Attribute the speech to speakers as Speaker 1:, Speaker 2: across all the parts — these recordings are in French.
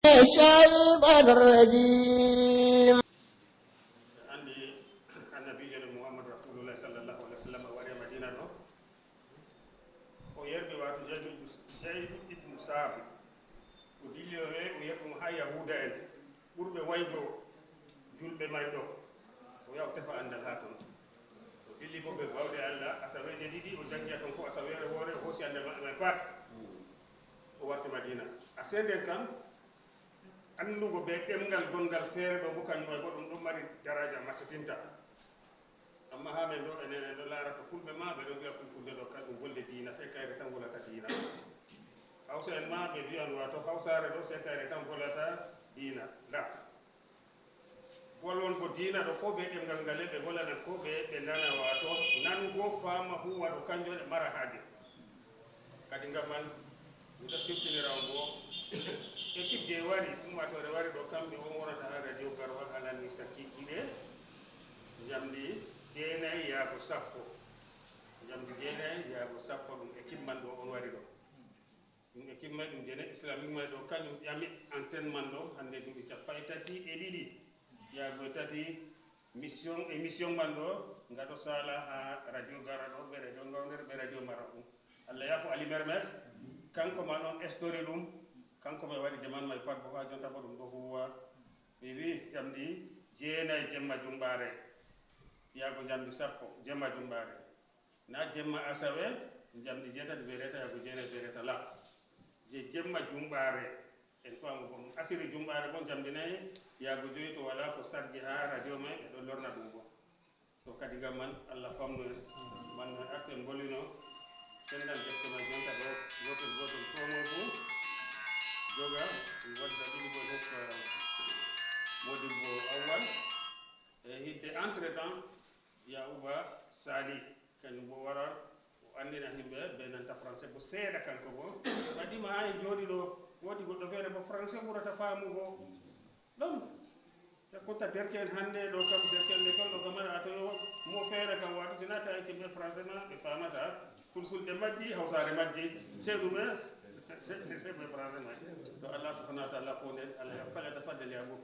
Speaker 1: الشيطان الرجيم
Speaker 2: عندي النبي محمد رسول الله صلى الله عليه وسلم وري مدينة دو ويربي واتو جاي ابن سام وديلي ويربي ها يهودا en burbe waydo julbe maydo o yaw tefa andal ha ton o dilli bo be bawde alla asaweje didi o jangiya ton ko asawere wore hosi andal ma pat o warti madina asende kan andugo be demgal gongal feere do bukan moy godum dum mari daraja masitinta amma ha men do enene do larata fulbe ma be do biya fulfulde do kadum golde diina se kayre tan golata diina hawsa en ma be biyan wato hawsare do se kayre tan golata diina la bolon ko diina do ko be demgal ngale be golana ko be nana wato nan go fama huwa do kanjo de mara haje kadi ngaman mi da siftinira ngo équipe je wari ummatore wari ɗo kamɓe won wonata ha radio garwal alani sakkikiɗe jamdi jeenayi yaago sappo jamdi jeenayi yaago sappo ɗum équipe man ɗo on wari ɗo ɗum équipe may ɗum jene islamique may ɗo kañum ƴami antenne man ɗo hande duuɓi capanɗe tati e ɗiɗi yaago tati émission man ɗo ngaɗo sala ha radio gara ɗo ɓe radio gawner ɓe radio mara ɗum allah yaafo ali mermes kanko ma ɗon estori ɗum kanko may waɗi deman may pat bo ha jonta bo ɗum ɗo huwa mi wi jamdi jeenayi jemma jumɓaare yaago jamdi sappo jemma jumɓaare na jemma asawe jamdi jeetati bereta yaago jeenayi bereta la je jemma jumɓaare en famu bo asiri jumɓaare bo jamdi nayi yaago joyi to wala ko sardi ha radio may ɓe ɗo lorna ɗum bo to kadi gam man allah famnu en man no artu en bollino sendal defte man jonta ɗo gotel gotel tomo fo joga wadda ɗiɗi bo hokka modibbo awwal e hidde entre temps yauba sali kañum bo wara o andina himɓe ɓe nanta français bo seeɗa kanko bo waɗima ha e jooɗi ɗo woodi goɗɗo feere bo français ɓurata faamugo ɗon e kotta derke en hannde ɗo kam derke en l'école ɗo kam ato mo feere kam waɗo tinata eke ɓe français ma ɓe famata fulfulde majji hawsare majji c'est ɗume c'est ɓe français ma to allah subhanahu wa taala ko nden allah falata faddel ya gof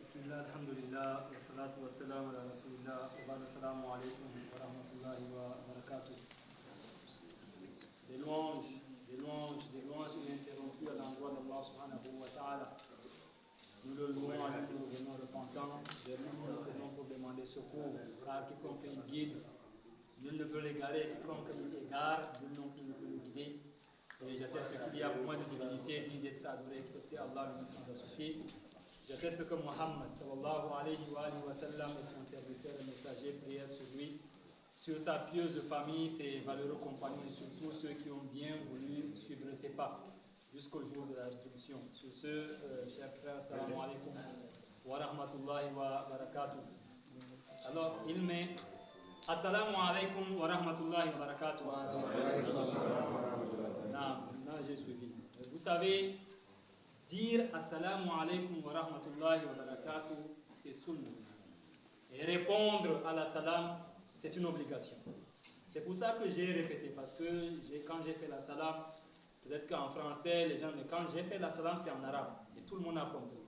Speaker 3: bismillah alhamdulillah wassalatu wassalamu ala rasulillah wa ba'd assalamu alaykum wa rahmatullahi wa barakatuh. Des louanges ininterrompues à l'endroit d'Allah subhanahu wa ta'ala. Nous le louons à nous, nous venons repentants, vers lui nous venons pour demander secours, car quiconque il guide, nul ne peut l'égarer, quiconque il égare, nul non plus ne peut le guider. Et j'atteste qu'il y a moins de divinité digne d'être adoré, excepté Allah, le sans associé. J'atteste que Muhammad sallallahu alayhi wa sallam est son serviteur et messager, prière sur lui, sur sa pieuse famille, ses valeureux compagnons et surtout ceux qui ont bien voulu suivre ses pas jusqu'au jour de la résurrection. Sur ce, chers frères, assalamu alaikum wa rahmatullahi wa barakatuh. Alors, il met assalamu alaikum wa rahmatullahi wa barakatuh. Non, j'ai suivi. Vous savez, dire assalamu alaikum wa rahmatullahi wa barakatuh, c'est sunna. Et répondre à la salam, c'est une obligation. C'est pour ça que j'ai répété, parce que quand j'ai fait la salam, peut-être qu'en français, les gens, mais quand j'ai fait la salam, c'est en arabe. Et tout le monde a compris.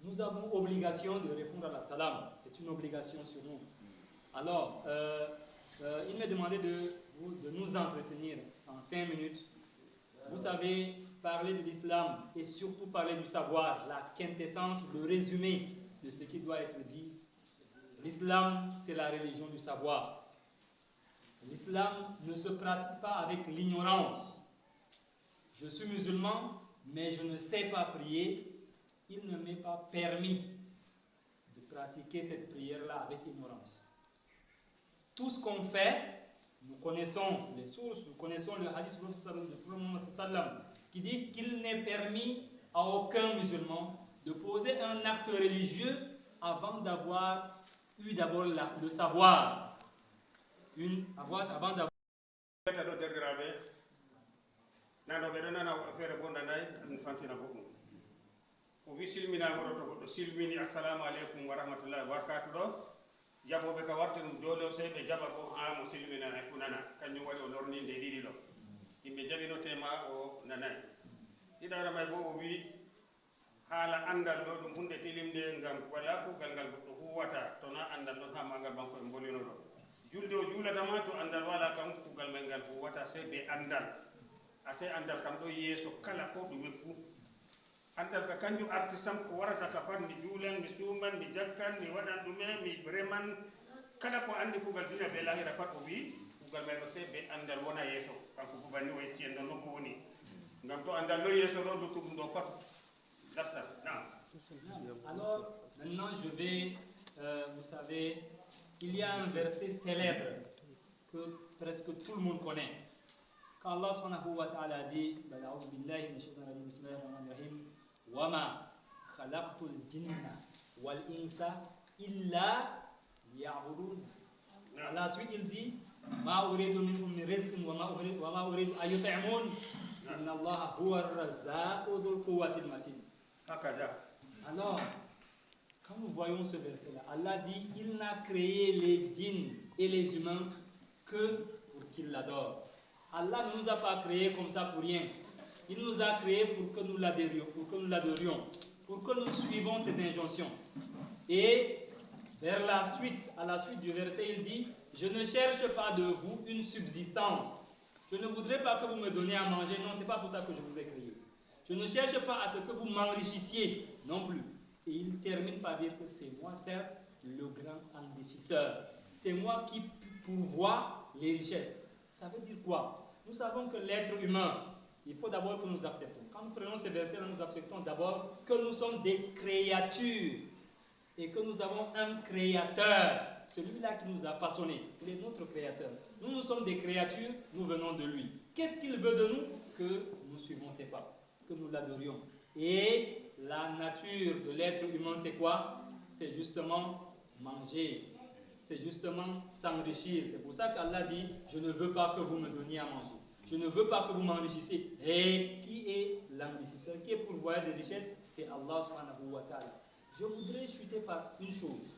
Speaker 3: Nous avons obligation de répondre à la salam. C'est une obligation sur nous. Alors, il m'a demandé de nous entretenir en 5 minutes. Vous savez, parler de l'islam et surtout parler du savoir, la quintessence, le résumé de ce qui doit être dit. L'islam, c'est la religion du savoir. L'islam ne se pratique pas avec l'ignorance. Je suis musulman, mais je ne sais pas prier. Il ne m'est pas permis de pratiquer cette prière-là avec ignorance. Tout ce qu'on fait, nous connaissons les sources, nous connaissons le hadith du prophète sallam qui dit qu'il n'est permis à aucun musulman de poser un acte religieux avant d'avoir eu d'abord le savoir. Avant d'avoir
Speaker 2: nanoɓe ɗo nana feere bo nanayi ɗum fantina goɗɗum o wi silminagoɗo to goɗɗo silmini assalamu aleykum wa rahmatullahi wa barakatu ɗo jaɓoɓe ka warta ɗum dole sey ɓe jaɓa ko ha mo silminana e fu nana kañum waɗi o lorninde ɗiɗi ɗo yimɓe jaɓino tema o nanayi ɗiɗara may bo o wi haala andal ɗo ɗum hunde tilimde ngam wala kugal ngal goɗɗo huwata to na andal ɗon ha magal banko e bolino ɗo julde o juulatama to andal wala kam kugal may ngal huwata sey ɓe andal ase andal kam ɗo yeeso kala ko ɗume fuu andal ka kanjum arti sam ko warata ka pat mi juulan mi suuman mi jakkan mi waɗan ɗume mi reman kala ko andi kugal duniya be lahira pat o wi kugal may ɗo sey ɓe andal wona yeeso kanko fu banni o yecci en ɗon nokku woni ngam to andal ɗo yeeso ɗo luttuɗum ɗo pat dastan nam.
Speaker 3: Alors maintenant je vais vous savez il y a un verset célèbre que presque tout le monde connaît quand Allah subhanahu wa ta'ala dit a'udhu billahi minash shaitanir rajim bismillahir rahmanir rahim wama khalaqtul jinna wal insa illa liya'budun. À la suite il dit ma uridu minhum min rizqin wa ma uridu an yut'imun inna Allah huwa ar-razzaqu dhul quwwatil matin. Alors quand nous voyons ce verset là, Allah dit il n'a créé les djinns et les humains que pour qu'ils l'adorent. Allah ne nous a pas créés comme ça pour rien. Il nous a créés pour que nous l'adorions, pour que nous suivions ses injonctions. Et vers la suite, à la suite du verset, il dit je ne cherche pas de vous une subsistance. Je ne voudrais pas que vous me donniez à manger. Non, c'est pas pour ça que je vous ai créé. Je ne cherche pas à ce que vous m'enrichissiez non plus. Et il termine par dire que c'est moi, certes, le grand enrichisseur. C'est moi qui pourvois les richesses. Ça veut dire quoi? Nous savons que l'être humain, il faut d'abord que nous acceptons. Quand nous prenons ce verset, nous acceptons d'abord que nous sommes des créatures et que nous avons un créateur, celui-là qui nous a façonnés. Il est notre créateur. Nous sommes des créatures, nous venons de lui. Qu'est-ce qu'il veut de nous? Que nous suivons ses pas, que nous l'adorions. Et la nature de l'être humain, c'est quoi? C'est justement manger. C'est justement s'enrichir. C'est pour ça qu'Allah dit je ne veux pas que vous me donniez à manger. Je ne veux pas que vous m'enrichissiez. Et qui est l'enrichisseur? Qui est pourvoyeur des richesses? C'est Allah subhanahu wa ta'ala. Je voudrais chuter par une chose.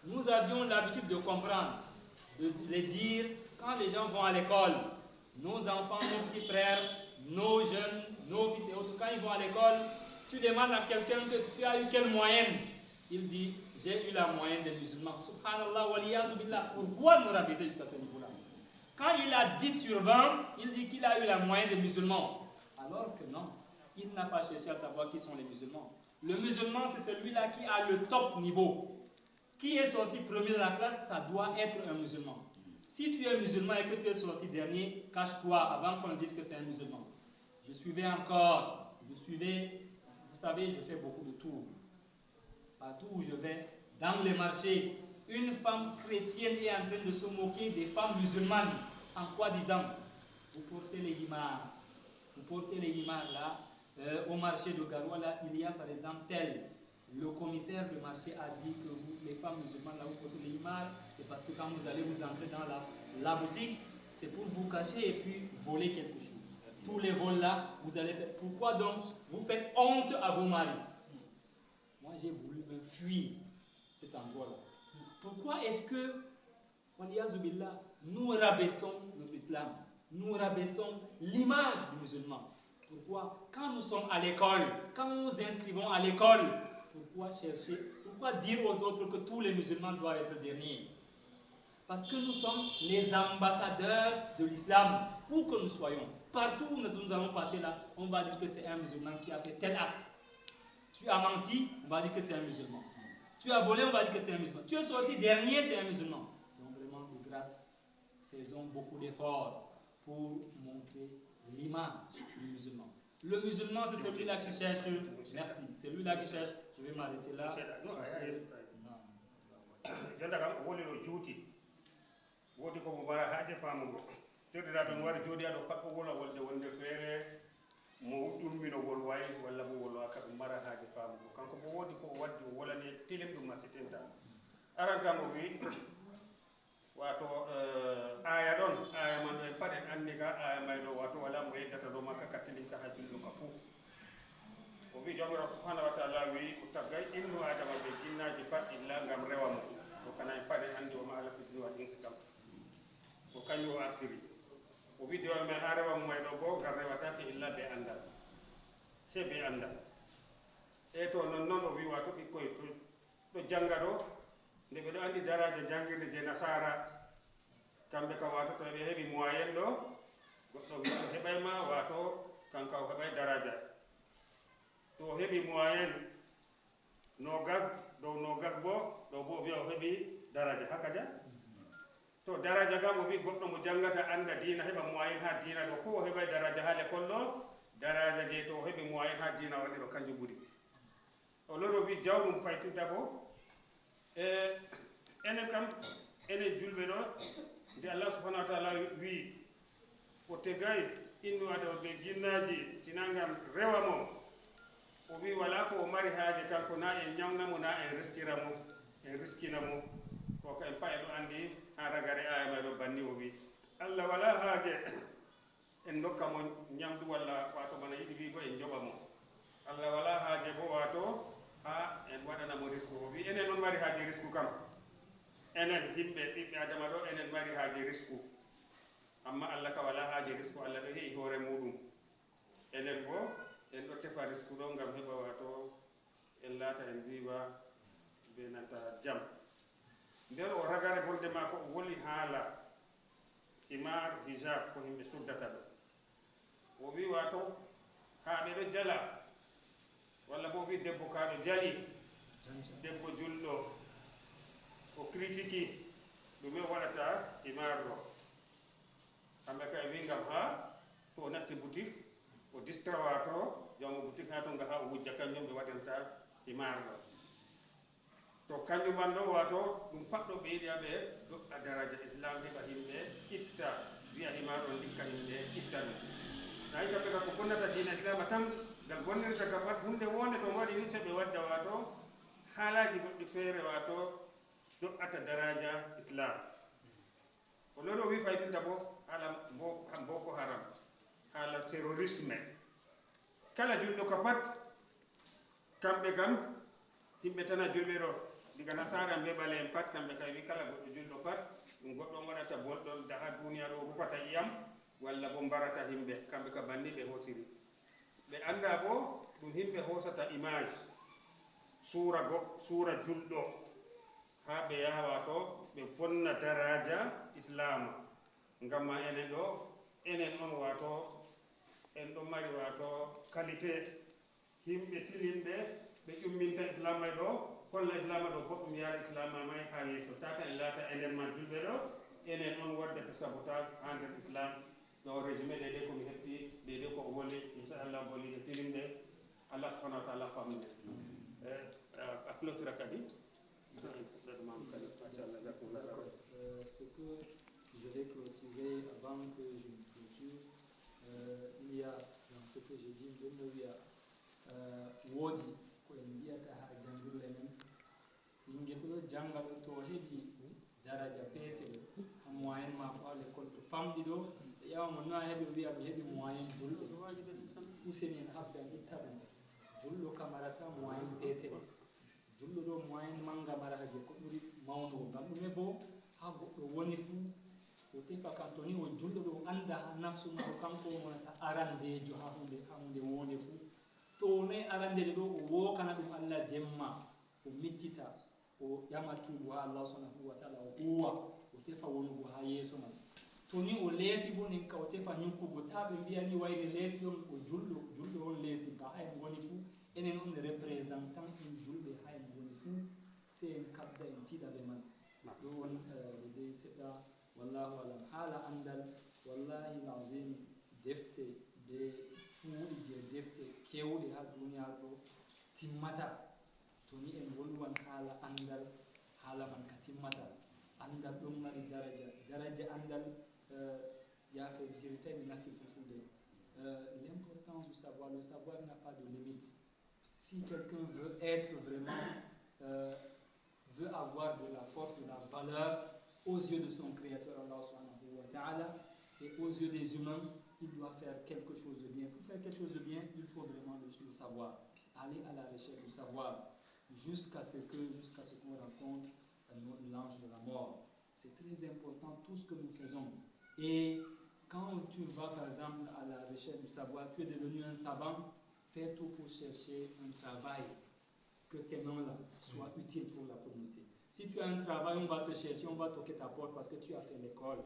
Speaker 3: Nous avions l'habitude de comprendre, de les dire quand les gens vont à l'école. Nos enfants, nos petits frères, nos jeunes, nos fils et autres, quand ils vont à l'école, tu demandes à quelqu'un que tu as eu quelle moyenne? Il dit j'ai eu la moyenne des musulmans. Subhanallah, waliyazu billah. Pourquoi nous rabaisser jusqu'à ce niveau-là? Quand il a 10 sur 20, il dit qu'il a eu la moyenne des musulmans. Alors que non, il n'a pas cherché à savoir qui sont les musulmans. Le musulman, c'est celui-là qui a le top niveau. Qui est sorti premier de la classe, ça doit être un musulman. Si tu es musulman et que tu es sorti dernier, cache-toi avant qu'on dise que c'est un musulman. Je suivais, vous savez, je fais beaucoup de tours. Partout où je vais, dans les marchés, une femme chrétienne est en train de se moquer des femmes musulmanes. En quoi disant? Vous portez les himars. Vous portez les himars là. Au marché de Garoua, là, il y a par exemple tel. Le commissaire du marché a dit que vous, les femmes musulmanes, là, vous portez les himars. C'est parce que quand vous allez vous entrer dans la boutique, c'est pour vous cacher et puis voler quelque chose. Tous les vols là, vous allez faire. Pourquoi donc vous faites honte à vos maris? Moi, j'ai voulu me fuir cet endroit-là. Pourquoi est-ce que, nous rabaissons notre islam? Nous rabaissons l'image du musulman. Pourquoi? Quand nous sommes à l'école, quand nous nous inscrivons à l'école, pourquoi dire aux autres que tous les musulmans doivent être derniers? Parce que nous sommes les ambassadeurs de l'islam, où que nous soyons. Partout où nous allons passer là, on va dire que c'est un musulman qui a fait tel acte. Tu as menti, on va dire que c'est un musulman. Tu as volé, on va dire que c'est un musulman. Tu es sorti dernier, c'est un musulman. Donc vraiment, de grâce, faisons beaucoup d'efforts pour montrer l'image du musulman. Le musulman, c'est celui-là qui cherche. Merci. C'est celui-là qui cherche. Je vais m'arrêter là.
Speaker 2: Wodi ko mo bara haaje famugo tedira don wara jodi ado pakko wola wolde wonde fere mo dumminogol way walla mo wolo aka dum mara haaje famugo kanko bo wodi ko waddi wala ne tilim dum masitenta aran kam o wi wato aya don aya man e pade andi ka aya maydo wato wala mo yeddata do makka katilin ka hajjul ko fu o wi jomira subhanahu wa ta'ala wi ko tagay innu adama be jinnaji fa illa ngam rewamo to kana en paɗe hannde o ma ala fitni wa insi kam ko kañum o artiri o wi dewal men ha rewa mumayɗo goo ngal rewatake illa be andal se be andal e to non o wi wato ɓikkoye ɗo janga ɗo nde ɓe ɗo andi daraja jangirde je nasara kamɓe ka wato to ɓe heeɓi moyen ɗo goɗɗo wi o heɓayma wato kanka o heɓay daraja to o heeɓi moyen nogas dow nogas bo ɗo bo o wiya o heeɓi daraja hakaja to daraja kam o wi goɗɗo mo jangata anda dina heɓa moyen ha dina ɗo ko o heɓay daraja ha l'école ɗo daraja je to o heeɓi moyen ha dina waɗi ɗo kanjum ɓuuri o loro wi jawɗum faytinta bo enen kam enen julɓe ɗo nde Allah subhanahu wa taala wi o tegay innu ado ɓe ginnaji sina ngam rewa mo o wi wala ko o mari haaje kanko na en ñawnamo na en riskina mo ko en pa en ɗo andi ha ragare aya ma ɗo banni o wi Allah wala haaje en dokka mo ñamdu walla wato bana yiɗi wi bo en joɓa mo Allah wala haaje bo wato ha en waɗanamo risque o wi enen on mari haaje risque kam enen yimɓe ɓiɓɓe adama ɗo enen mari haaje risque amma Allah ka wala haaje risque Allah ɗo heewi hoore muɗum enen bo en ɗo tefa risque ɗo ngam heɓa wato en laata en viwa be nanta jam nder o ragare bolde ma ko o woli haala imar hijab ko yimɓe suddata ɗo o wi wato haa ɓe ɗo jala walla bo wi debbo kaɗo jali debbo julɗo o critique ɗume waɗata imar ɗo kamɓe ka e wi ngam ha to o natti boutique o distrawa to jawmo boutique ha to nga ha o wujja kañum ɓe waɗanta imar ɗo to kañum man ɗo wato ɗum pat ɗo ɓe yiɗi aɓe doɓɓa daraja islam heɓa yimɓe itta wiya imar ɗon ndikka yimɓe itta ɗum nayi kamɓe ka ko bonnata dina islama tan ngal bonnirta ka pat hunde wonde to waɗi ni so ɓe wadda wato haalaji goɗɗi feere wato doɓɓata daraja islam o loro wi faytinta bo haala boko haram haala terrorisme kala julɗo ka pat kamɓe kam yimɓe tan a julɓe ɗo diga nasara mbeɓale en pat kamɓe kay wi kala goɗɗo julɗo pat ɗum goɗɗo waɗata bolɗol daha duniya ɗo rufata yiyam walla bo mbarata yimɓe kamɓe ka banni ɓe hosiri ɓe anda bo ɗum yimɓe hosata image suura julɗo ha ɓe yawa to ɓe fonna daraja islama ngamma enen ɗo enen on wato en ɗo mari wato qualité yimɓe tilinɓe ɓe ƴumminta islam may ɗo kolla islama ɗo goɗɗum yaara islama may ha yeeso tata en laata enen ma julɓe ɗo enen on waddata sabotage ha nder islam ɗo résumé ɗeɗe komi heɓti ɗeɗe ko o woli inchallah boliɗe tilinɗe Allah subhanahu wa taala famne a clôtura kadi
Speaker 3: ce que je vais clôturer avant que je ne clôture il y a dans ce que j'ai dit woodi ko en mbiyata ha jangirle men ɓinguel to ɗo janga ɗo to heeɓi daraja peetel ha moyen mako ha l'école to famɗi ɗo ɓe ƴewamo no a heeɓi o wiya mi heeɓi moyen julɓe useni en habdan itta ɗum julɗo kam marata moyen peetel julɗo ɗo moyen manga marata je ko ɓuri mawnugo ngam ɗume bo ha goɗɗo woni fuu o tefa kam to ni o julɗo ɗo anda ha nafsu mako kanko wonata arandejo ha hunde wonde fuu to nayi arandejo ɗo o wokana ɗum Allah jemma o miccita o ƴama tuubu ha Allah subhanahu wa taala o huwa o tefa wonugo ha yeeso man to ni o leesi bo nin ka o tefa ñukkugo ta ɓe mbiya ni wayde leesi on o julɗo on leesi ba ha en woni fuu enen on représentant en julɓe ha en woni fuu se en kabda en tiɗaɓe man ɗo won de seɗɗa wallahu alam haala andal wallahi lazim defte de cuuɗi je defte kewɗe ha duniyaru ɗo timmata to ni en wolwan haala andal haala man ka timmata andal ɗon mari daraja andal yaafe mi hirtay mi nasti fulfulde l'importance du savoir le savoir n'a pas de limite si quelqu'un veut être vraiment veut avoir de la force, de la valeur aux yeux de son créateur Allah subhanahu wa ta'ala et aux yeux des humains, il doit faire quelque chose de bien. Pour faire quelque chose de bien, il faut vraiment le savoir. Aller à la recherche du savoir jusqu'à ce qu'on rencontre l'ange de la mort. C'est très important tout ce que nous faisons. Et quand tu vas par exemple à la recherche du savoir, tu es devenu un savant, fais tout pour chercher un travail, que tes mains-là soient utiles pour la communauté. Si tu as un travail, on va te chercher, on va toquer ta porte parce que tu as fait l'école.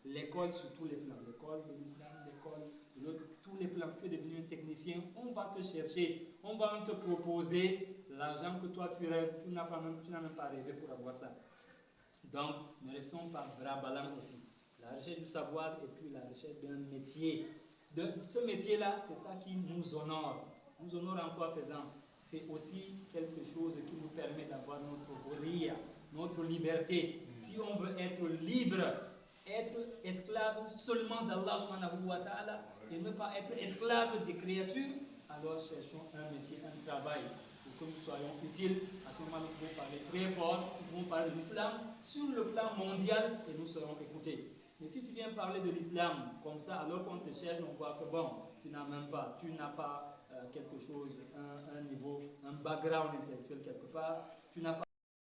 Speaker 3: L'école sur tous les plans, l'école de l'islam, l'école de l'autre, tous les plans. Tu es devenu un technicien, on va te chercher, on va te proposer l'argent que toi tu rêves, tu n'as même pas rêvé pour avoir ça. Donc, ne restons pas bras ballants aussi. La recherche du savoir et puis la recherche d'un métier. Ce métier-là, c'est ça qui nous honore. Nous honore en quoi faisant? C'est aussi quelque chose qui nous permet d'avoir notre hurriya, notre liberté. Si on veut être libre, être esclave seulement d'Allah subhanahu wa ta'ala et ne pas être esclave des créatures, alors cherchons un métier, un travail pour que nous soyons utiles. À ce moment, nous pouvons parler très fort, nous pouvons parler de l'islam sur le plan mondial et nous serons écoutés. Mais si tu viens parler de l'islam comme ça, alors qu'on te cherche, on voit que bon, tu n'as pas quelque chose, un niveau, un background intellectuel quelque part, tu n'as pas